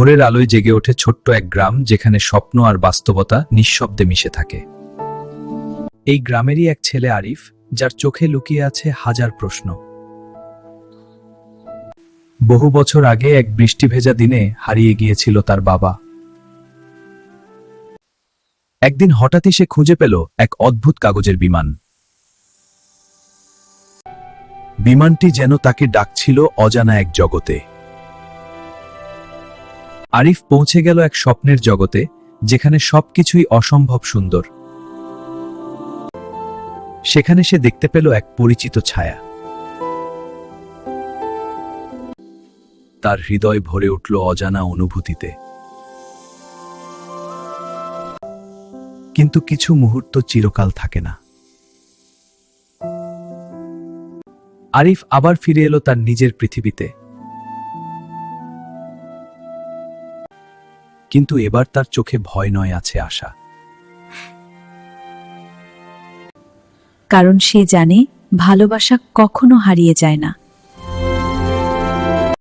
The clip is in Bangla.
ভোরের আলোয় জেগে ওঠে ছোট্ট এক গ্রাম, যেখানে স্বপ্ন আর বাস্তবতা নিঃশব্দে মিশে থাকে। এই গ্রামেরই এক ছেলে আরিফ, যার চোখে লুকিয়ে আছে হাজার প্রশ্ন। বহু বছর আগে এক বৃষ্টি ভেজা দিনে হারিয়ে গিয়েছিল তার বাবা। একদিন হঠাৎই সে খুঁজে পেল এক অদ্ভুত কাগজের বিমান। বিমানটি যেন তাকে ডাকছিল অজানা এক জগতে। আরিফ পৌঁছে গেল এক স্বপ্নের জগতে, যেখানে সবকিছুই অসম্ভব সুন্দর। সেখানে সে দেখতে পেল এক পরিচিত ছায়া। তার হৃদয় ভরে উঠল অজানা অনুভূতিতে। কিন্তু কিছু মুহূর্ত চিরকাল থাকে না। আরিফ আবার ফিরে এলো তার নিজের পৃথিবীতে। কিন্তু এবার তার চোখে ভয় নয়, আছে আশা। কারণ সে জানে ভালোবাসা কখনো হারিয়ে যায় না।